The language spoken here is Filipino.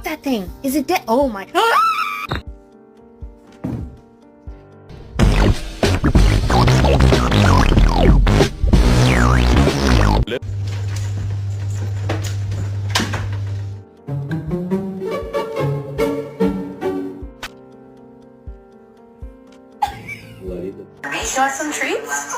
that thing? Is it dead? Oh my. You want some treats?